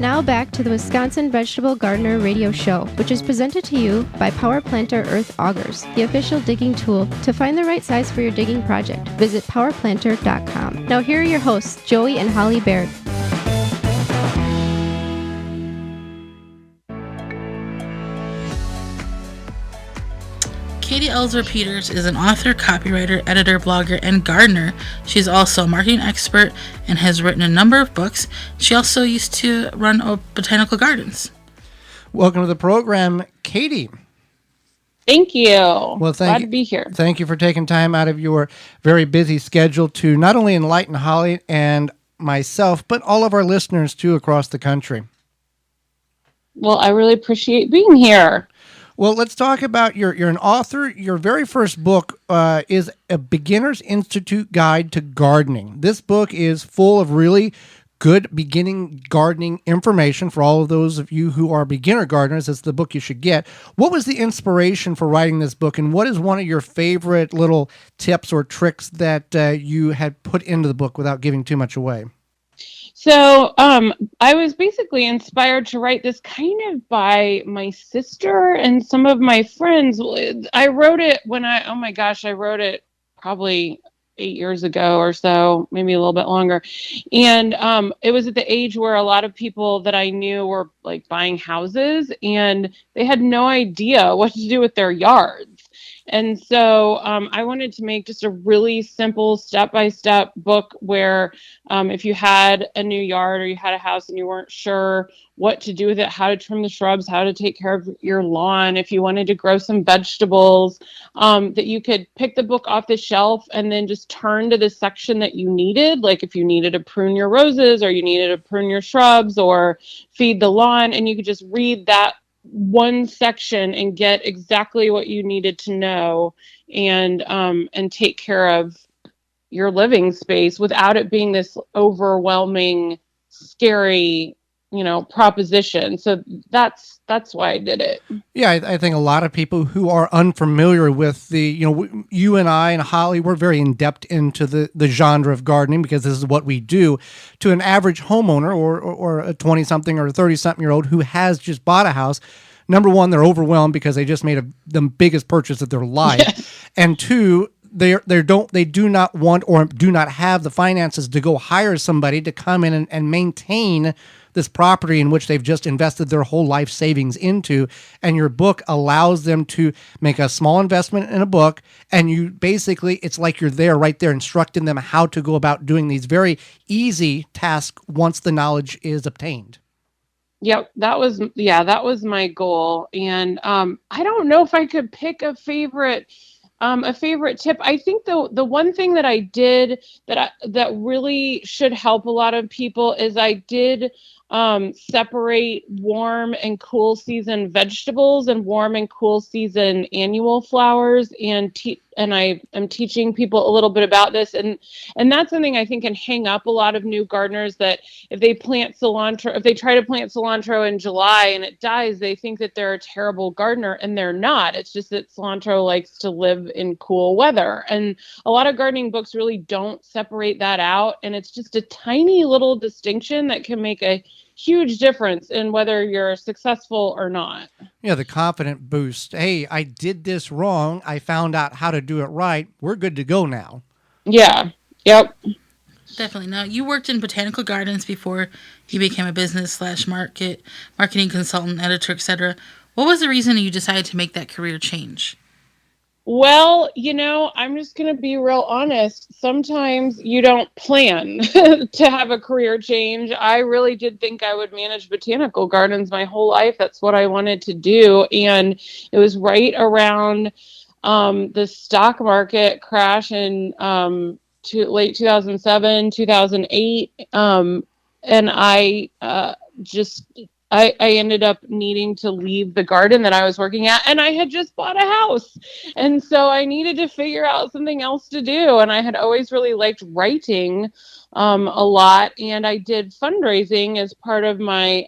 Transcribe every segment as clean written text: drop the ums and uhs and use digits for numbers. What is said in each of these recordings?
Now back to the Wisconsin Vegetable Gardener Radio Show, which is presented to you by Power Planter Earth Augers, the official digging tool. To find the right size for your digging project, visit powerplanter.com. Now here are your hosts, Joey and Holly Baird. Katie Elzer Peters is an author, copywriter, editor, blogger, and gardener. She's also a marketing expert and has written a number of books. She also used to run botanical gardens. Welcome to the program, Katie. Thank you. Well, glad to be here. Thank you for taking time out of your very busy schedule to not only enlighten Holly and myself, but all of our listeners too across the country. Well, I really appreciate being here. Well, let's talk about you're an author. Your very first book is A Beginner's Institute Guide to Gardening. This book is full of really good beginning gardening information for all of those of you who are beginner gardeners. It's the book you should get. What was the inspiration for writing this book, and what is one of your favorite little tips or tricks that you had put into the book without giving too much away? So I was basically inspired to write this kind of by my sister and some of my friends. I wrote it I wrote it probably 8 years ago or so, maybe a little bit longer. And it was at the age where a lot of people that I knew were like buying houses and they had no idea what to do with their yards. And so I wanted to make just a really simple step-by-step book where if you had a new yard or you had a house and you weren't sure what to do with it, how to trim the shrubs, how to take care of your lawn, if you wanted to grow some vegetables, that you could pick the book off the shelf and then just turn to the section that you needed. Like if you needed to prune your roses or you needed to prune your shrubs or feed the lawn, and you could just read that one section and get exactly what you needed to know and take care of your living space without it being this overwhelming, scary, proposition. So that's why I did it. Yeah, I think a lot of people who are unfamiliar with you and I and Holly, we're very in depth into the genre of gardening because this is what we do. To an average homeowner or a 20-something or a 30-something-year-old who has just bought a house, number one, they're overwhelmed because they just made the biggest purchase of their life. Yes. And two, they do not want or do not have the finances to go hire somebody to come in and maintain this property in which they've just invested their whole life savings into. And your book allows them to make a small investment in a book. And you basically, it's like you're there right there instructing them how to go about doing these very easy tasks once the knowledge is obtained. Yep, that was my goal. And I don't know if I could pick a favorite tip. I think the one thing that I did that really should help a lot of people is I did separate warm and cool season vegetables and warm and cool season annual flowers, and I am teaching people a little bit about this, and that's something I think can hang up a lot of new gardeners, that if they try to plant cilantro in July and it dies, they think that they're a terrible gardener, and they're not. It's just that cilantro likes to live in cool weather, and a lot of gardening books really don't separate that out, and it's just a tiny little distinction that can make a huge difference in whether you're successful or not. Yeah, the confident boost. Hey, I did this wrong. I found out how to do it right. We're good to go now. Yeah. Yep. Definitely. Now, you worked in botanical gardens before you became a business / marketing consultant, editor, etc. What was the reason you decided to make that career change? Well, I'm just going to be real honest. Sometimes you don't plan to have a career change. I really did think I would manage botanical gardens my whole life. That's what I wanted to do. And it was right around the stock market crash in late 2007, 2008. And I ended up needing to leave the garden that I was working at, and I had just bought a house. And so I needed to figure out something else to do. And I had always really liked writing a lot. And I did fundraising as part of my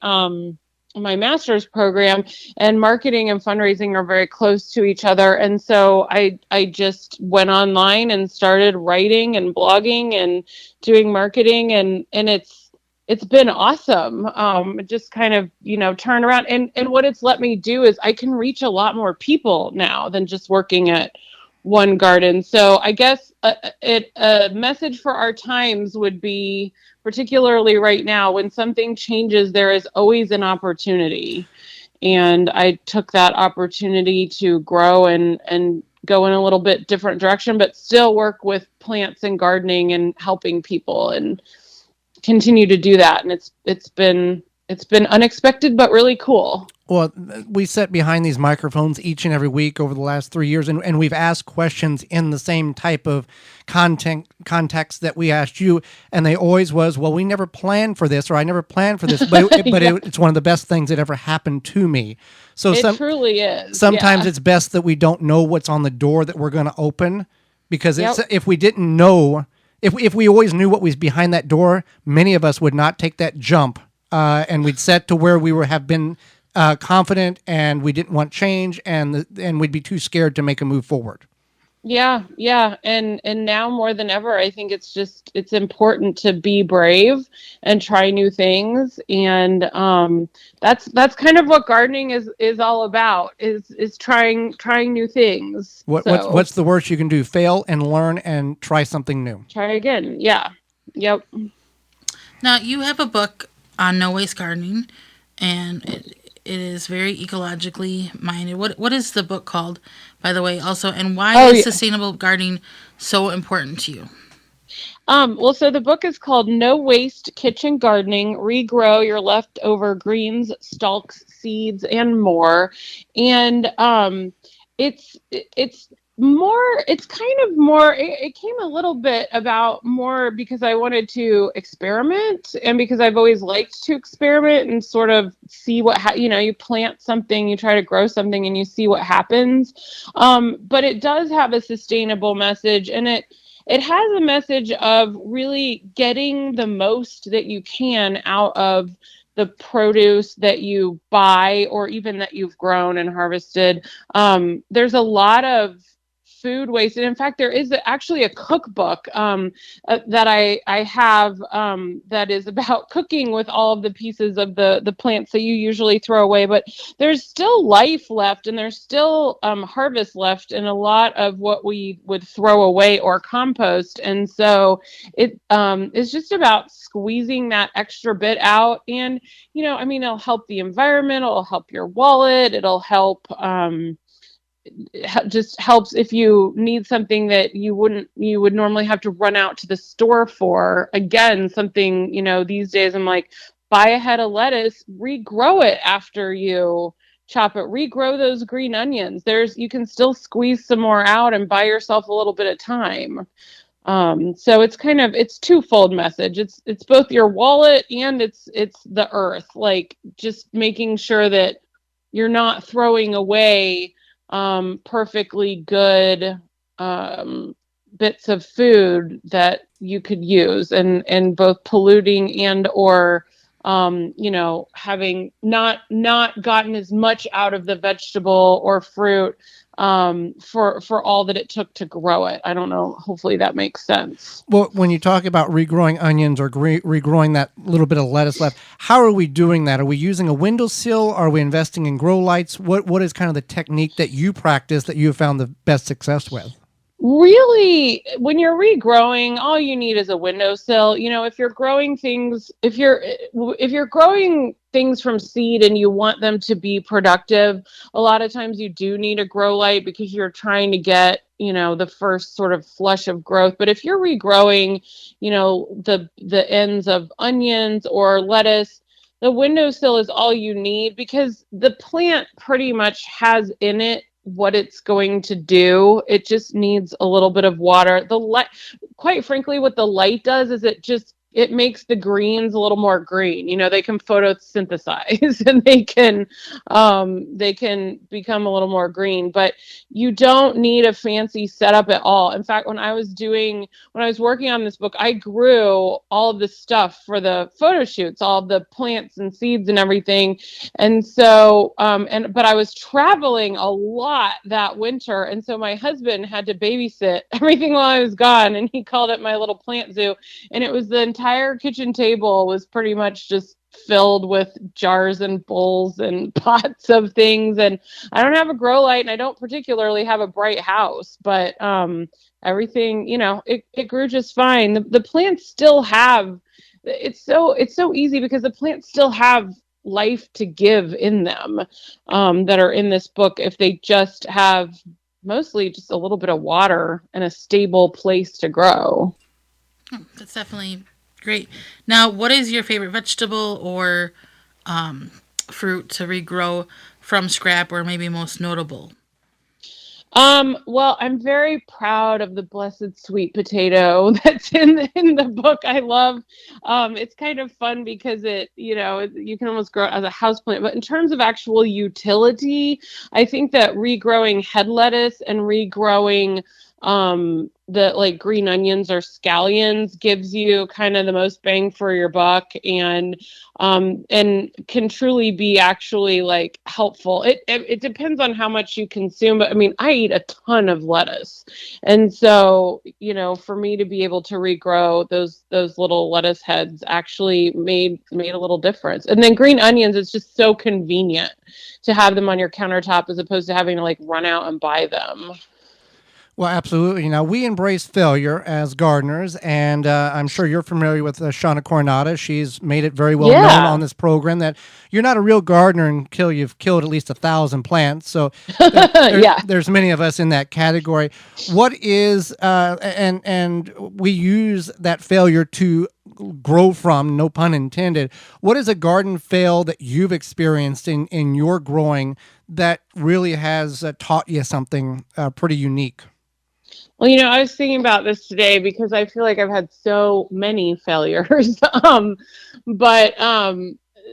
my master's program, and marketing and fundraising are very close to each other. And so I just went online and started writing and blogging and doing marketing, and it's been awesome. Just kind of, turn around, and what it's let me do is I can reach a lot more people now than just working at one garden. So I guess a message for our times would be, particularly right now, when something changes, there is always an opportunity. And I took that opportunity to grow and go in a little bit different direction, but still work with plants and gardening and helping people, and continue to do that. And it's been unexpected but really cool. Well, we sit behind these microphones each and every week over the last 3 years, and we've asked questions in the same type of context that we asked you, and they always was, well, we never planned for this, or I never planned for this, but Yeah. it's one of the best things that ever happened to me. So It truly is. sometimes Yeah. it's best that we don't know what's on the door that we're going to open, because Yep. if we didn't know, if we always knew what was behind that door, many of us would not take that jump, and we'd set to where we have been confident, and we didn't want change, and we'd be too scared to make a move forward. Yeah. And now more than ever, I think it's important to be brave and try new things. And that's kind of what gardening is all about, is trying new things. So What's the worst you can do? Fail and learn and try something new. try again. Yeah. Yep. Now, you have a book on no waste gardening, and it is very ecologically minded. What is the book called, by the way, also, and why Oh, is yeah. sustainable gardening so important to you? Well, so the book is called No Waste Kitchen Gardening: Regrow Your Leftover Greens, Stalks, Seeds, and More. And it's more, it's kind of more, it came a little bit about more because I wanted to experiment, and because I've always liked to experiment and sort of see you plant something, you try to grow something, and you see what happens. But it does have a sustainable message, and it has a message of really getting the most that you can out of the produce that you buy, or even that you've grown and harvested. There's a lot of food waste, and in fact, there is actually a cookbook that I have, that is about cooking with all of the pieces of the plants that you usually throw away. But there's still life left, and there's still harvest left in a lot of what we would throw away or compost. And so it is just about squeezing that extra bit out. And it'll help the environment, it'll help your wallet, it'll help, just helps if you need something that you would normally have to run out to the store for. Again, something, these days I'm like, buy a head of lettuce, regrow it after you chop it, regrow those green onions. You can still squeeze some more out and buy yourself a little bit of time. So it's twofold message. It's both your wallet, and it's the earth, like just making sure that you're not throwing away perfectly good bits of food that you could use, and both polluting and or having not gotten as much out of the vegetable or fruit for all that it took to grow it. I don't know. Hopefully that makes sense. Well, when you talk about regrowing onions or regrowing that little bit of lettuce left, how are we doing that? Are we using a windowsill? Are we investing in grow lights? What is kind of the technique that you practice that you have found the best success with? Really, when you're regrowing, all you need is a windowsill. If you're growing things, if you're growing things from seed and you want them to be productive, a lot of times you do need a grow light, because you're trying to get, the first sort of flush of growth. But if you're regrowing, the ends of onions or lettuce, the windowsill is all you need, because the plant pretty much has in it what it's going to do. It just needs a little bit of water. The light, quite frankly, what the light does is it makes the greens a little more green. They can photosynthesize and they can become a little more green, but you don't need a fancy setup at all. In fact, when I was working on this book, I grew all of this stuff for the photo shoots, all of the plants and seeds and everything. And so, but I was traveling a lot that winter. And so my husband had to babysit everything while I was gone. And he called it my little plant zoo. And it was the entire entire kitchen table was pretty much just filled with jars and bowls and pots of things. And I don't have a grow light, and I don't particularly have a bright house, but everything, it grew just fine. The plants still have, it's so easy because the plants still have life to give in them, that are in this book, if they just have mostly just a little bit of water and a stable place to grow. That's definitely great. Now, what is your favorite vegetable or fruit to regrow from scrap, or maybe most notable? Well, I'm very proud of the blessed sweet potato that's in the book. I love, it's kind of fun because you can almost grow it as a house plant, but in terms of actual utility, I think that regrowing head lettuce and regrowing, the like green onions or scallions gives you kind of the most bang for your buck, and can truly be actually like helpful. It depends on how much you consume, but I mean, I eat a ton of lettuce, and so for me to be able to regrow those little lettuce heads actually made a little difference. And then green onions, it's just so convenient to have them on your countertop as opposed to having to like run out and buy them. Well, absolutely. Now, we embrace failure as gardeners, and I'm sure you're familiar with Shauna Coronata. She's made it very well known Yeah. on this program that you're not a real gardener until you've killed at least 1,000 plants. So Yeah. there's many of us in that category. What is, and we use that failure to grow from, no pun intended. What is a garden fail that you've experienced in your growing that really has taught you something pretty unique? Well, I was thinking about this today because I feel like I've had so many failures. But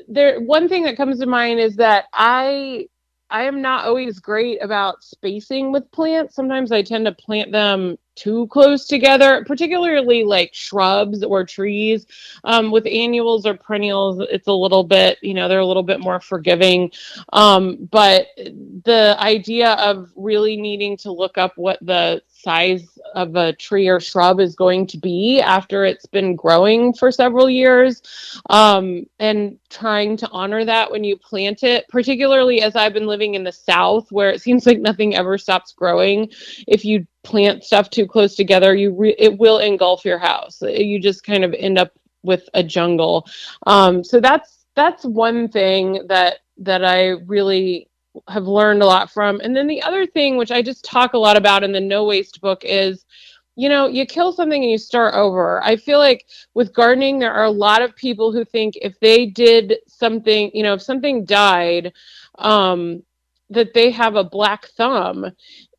there, one thing that comes to mind is that I am not always great about spacing with plants. Sometimes I tend to plant them too close together, particularly like shrubs or trees. With annuals or perennials, it's a little bit, they're a little bit more forgiving. But the idea of really needing to look up what the size of a tree or shrub is going to be after it's been growing for several years, and trying to honor that when you plant it, particularly as I've been living in the South where it seems like nothing ever stops growing. If you plant stuff too close together, it will engulf your house. You just kind of end up with a jungle. So that's one thing that I really have learned a lot from. And then the other thing, which I just talk a lot about in the No Waste book, is you kill something and you start over. I feel like with gardening, there are a lot of people who think if they did something, if something died, that they have a black thumb.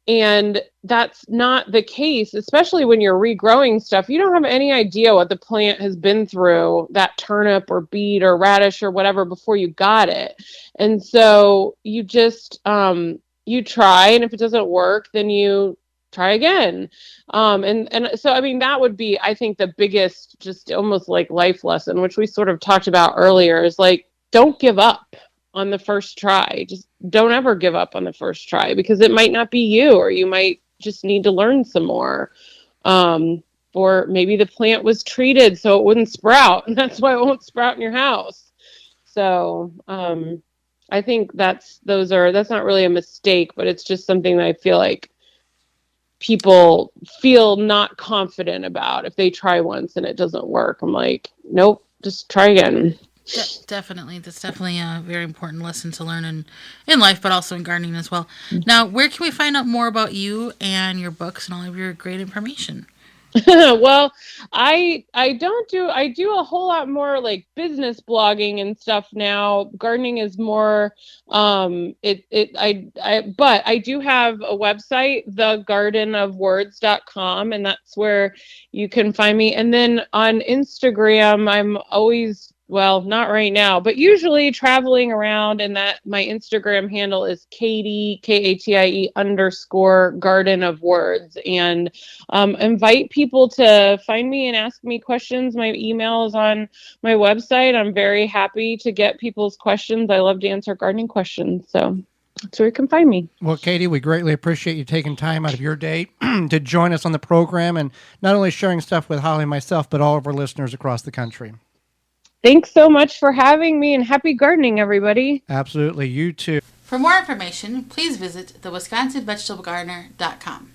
And that's not the case, especially when you're regrowing stuff. You don't have any idea what the plant has been through, that turnip or beet or radish or whatever, before you got it. And so you just, you try, and if it doesn't work, then you try again. And so, I mean, that would be, I think, the biggest, just almost like life lesson, which we sort of talked about earlier, is like, don't give up on the first try. Just don't ever give up on the first try, because it might not be you, or you might just need to learn some more. Or maybe the plant was treated so it wouldn't sprout, and that's why it won't sprout in your house. So I think that's not really a mistake, but it's just something that I feel like people feel not confident about if they try once and it doesn't work. I'm like, nope, just try again. Definitely. That's definitely a very important lesson to learn in life, but also in gardening as well. Now, where can we find out more about you and your books and all of your great information? Well, I do a whole lot more like business blogging and stuff now. Gardening is more but I do have a website, thegardenofwords.com, and that's where you can find me. And then on Instagram, I'm always, well, not right now, but usually traveling around, and that my Instagram handle is Katie, Katie _ Garden of Words. And invite people to find me and ask me questions. My email is on my website. I'm very happy to get people's questions. I love to answer gardening questions. So That's where you can find me. Well, Katie, we greatly appreciate you taking time out of your day to join us on the program and not only sharing stuff with Holly and myself, but all of our listeners across the country. Thanks so much for having me, and happy gardening, everybody. Absolutely. You too. For more information, please visit thewisconsinvegetablegardener.com.